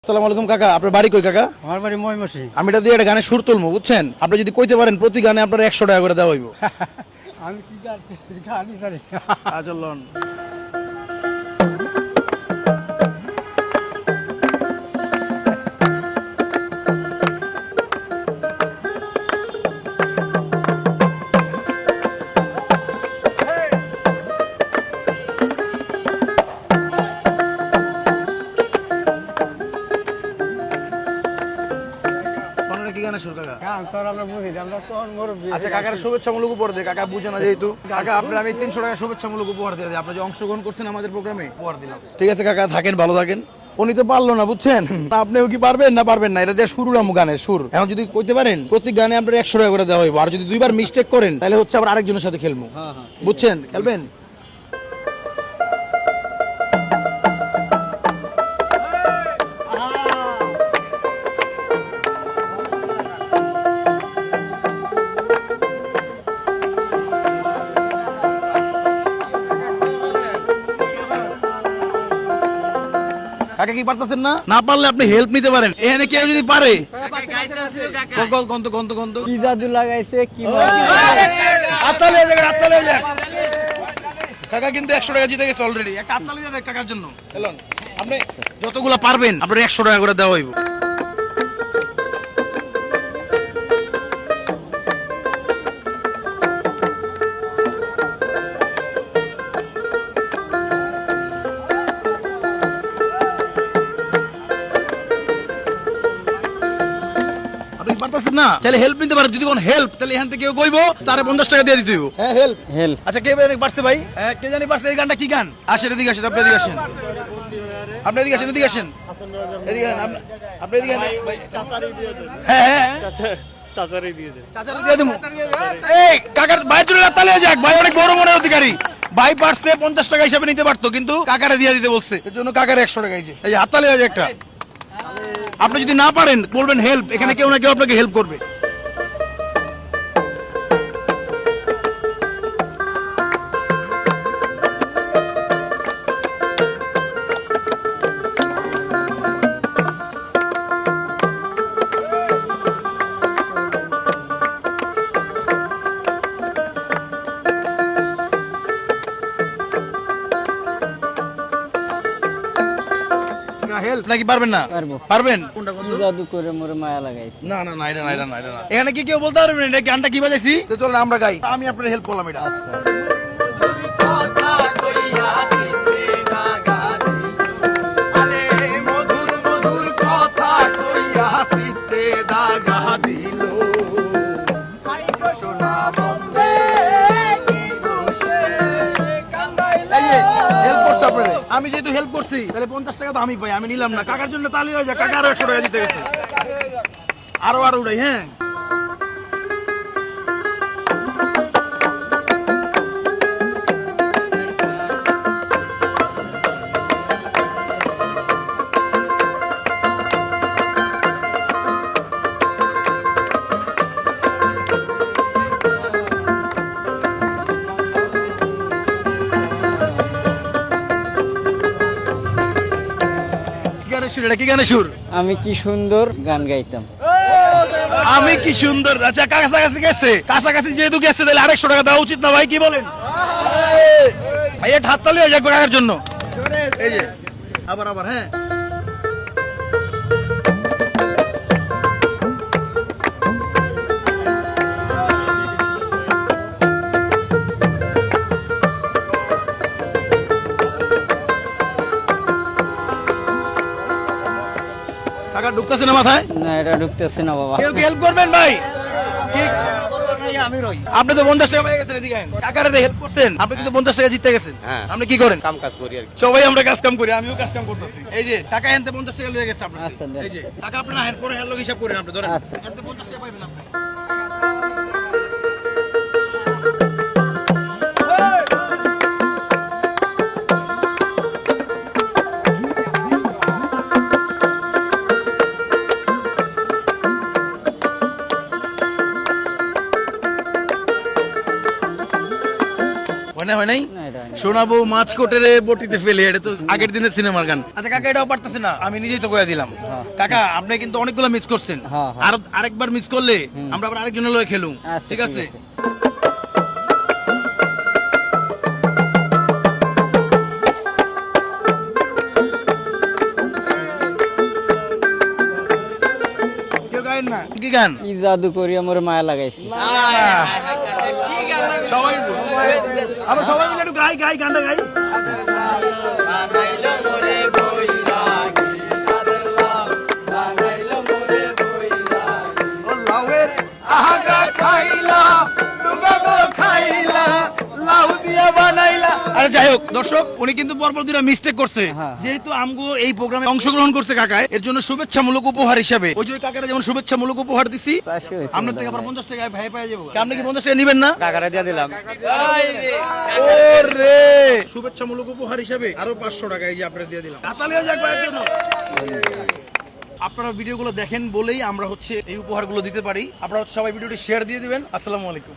আসসালামু আলাইকুম কাকা, আপনার বাড়ি কই কাকা? আমার বাড়ি ময়মনসিংহ। আমি এটা দিয়ে একটা গানের সুর তুলবো, বুঝছেন? আপনি যদি কইতে পারেন প্রতি গানে আপনার 100 টাকা করে দেওয়া হইব। আমি কি গানই জানি চলুন। কি গানের সুর কাকা? গান তো আমরা বুঝি না, আমরা তো মুরব্বি। আচ্ছা কাকার শুভেচ্ছামূলক উপহার দেয়, কাকা বুঝে না যেহেতু। কাকা আপনার আমি 300 টাকা শুভেচ্ছামূলক উপহার দিয়ে দিই, আপনি যে অংশগ্রহণ করছেন আমাদের প্রোগ্রামে, উপহার দিলাম। ঠিক আছে কাকা, থাকেন, ভালো থাকেন। উনি তো পারলো না, বুঝছেন? আপনিও কি পারবেন না পারবেন না, এটা দিয়ে শুরু না গানের সুর। এখন যদি কইতে পারেন প্রতি গানে আপনার 100 টাকা করে দেওয়া হইব, আর যদি দুইবার মিস্টেক করেন তাহলে হচ্ছে আবার আরেকজনের সাথে খেলবো, বুঝছেন? খেলবেন? কাকা কি পারতেছেন না? না পারলে আপনি হেল্প নিতে পারেন, এখানে কেউ যদি পারে। কি জাদু লাগাইছে কি কাকা কিন্তু 100 টাকা জিতে গেছে অলরেডি। একটা হাততালি দিয়ে দেন কাকার জন্য। চলুন, আপনি যতগুলা পারবেন আপনার 100 টাকা করে দেওয়া হইব। আপনি পারতেছেন না, তাহলে হেল্প নিতে পারেন। যদি কোন হেল্প, তাহলে এখান থেকে কেউ কইবো তারে 50 টাকা দিয়ে দিতে হইব। হ্যাঁ, হেল্প হেল্প। আচ্ছা, কে পারছে ভাই? কে জানি পারছে? এই গানটা কি গান? আসেন এদিকে আসেন, আপনি এদিকে আসেন, আপনি এদিকে আসেন, এদিকে আসেন, এদিকে আসেন, আপনি এদিকে আসেন ভাই। হ্যাঁ হ্যাঁ, চাচারে দিয়ে দেন। চাচারে দিয়ে দেবো। এই কাকার ভাইয়ের জন্য তালে যাক, ভাই অনেক বড় মনের অধিকারী। ভাই পারছে 50 টাকা হিসাবে নিতে পারতো, কিন্তু কাকারে দিয়ে দিতে বলছে, এর জন্য কাকারে 100 টাকা। এই যে এই হাততালি হয়ে যায় একটা। আপনি যদি না পারেন বলবেন হেল্প, এখানে কেউ না কেউ আপনাকে হেল্প করবে। হেল্প নাকি পারবেন না? পারবো। পারবেন? কি জাদু করে মোরে মায়া লাগাইছে। না না না, এটা না, এটা না, এটা না। এখানে কি কেউ বলতে পারবেন এটা গানটা কি বাজাইছি? তো চলুন আমরা গাই, আমি আপনার হেল্প করলাম এটা। আচ্ছা আমি যেহেতু হেল্প করছি তাহলে 50 টাকা তো আমি পাই, আমি নিলাম না। কাকার জন্য তালি হয়ে যায়, কাকা আরো 100 টাকা দিতে গেছে। আরো আরো উড়াই। হ্যাঁ, কি গানের সুর? আমি কি সুন্দর গান গাইতাম। আমি কি সুন্দর। আচ্ছা, কাছাকাছি গেছে, কাছাকাছি যেহেতু গেছে তাহলে 100 টাকা দেওয়া উচিত না ভাই, কি বলেন? ভাই এটা হাততালি হয়ে যায় কাকার জন্য। এই যে আবার আবার। হ্যাঁ, টাকা ঢুকতেছে না মাথায়? না, এটা ঢুকতেছে না বাবা। কেউ হেল্প করবেন ভাই? আপনি তো 50 টাকা পেয়ে গেছেন, এদিকে আইন। কাকারে হেল্প করছেন, আপনি কিন্তু 50 টাকা জিতে গেছেন। আপনি কি করেন? কাম কাজ করি আর কি। সবাই আমরা কাজ কাম করি, আমিও কাজ কাম করতেছি। এই যে টাকা এনতে 50 টাকা লয়ে গেছে আপনার। আচ্ছা, দেন। এই যে টাকা আপনি না হেল্প করে হেল্প হিসাব করেন, আপনি ধরেন। আচ্ছা। এনতে 50 টাকা পাবেন আপনি। হয় নাই? না, এটা শোনাবো মাছকোটের বটিতে ফেলে, এটা তো আগের দিনের সিনেমার গান। আচ্ছা কাকা, এটাও পারতেছে না, আমি নিজেই তো কয়ে দিলাম। কাকা আপনি কিন্তু অনেকগুলো মিস করছেন, হ্যাঁ, হ্যাঁ। আর আরেকবার মিস করলে আমরা আবার আরেকজনের লয়ে খেলুম, আচ্ছা, ঠিক আছে? কেউ গায়েন না, কি গান? কি জাদু করিয়া মোর মায়া লাগাইছে। সবাই আমরা সবাই মিলে একটু গাই গানটা গাই। ও লাউয়ের আহাগা খাইলা, ডুগাগো খাইলা, লাউ দিয়া বানাইলা। আরে যাই হোক দর্শক, উনি কিন্তু পরপর দুটা মিস্টেক করছে। হ্যাঁ। যেহেতু আমগো এই প্রোগ্রামে অংশগ্রহণ করছে কাকায়, এর জন্য শুভেচ্ছামূলক উপহার হিসাবে ওই যে ওই কাকাটা যেমন শুভেচ্ছামূলক উপহার দিছি, 500 হয়েছে আপনার থেকে দাদা আবার ভাই। 50 টাকা ভাই পাই যাবো। আপনি কি 50 টাকা নিবেন না? কাকারে দিয়ে দিলাম। ওরে শুভেচ্ছামূলক উপহার হিসাবে আরো 500 টাকা এই যে আপনারা দিয়ে দিলাম। তাতালি হয়ে যাক ভাইয়ের জন্য। আপনারা ভিডিওগুলো দেখেন বলেই আমরা হচ্ছে এই উপহারগুলো দিতে পারি। আপনারা সবাই ভিডিওটি শেয়ার দিয়ে দিবেন। আসসালামু আলাইকুম।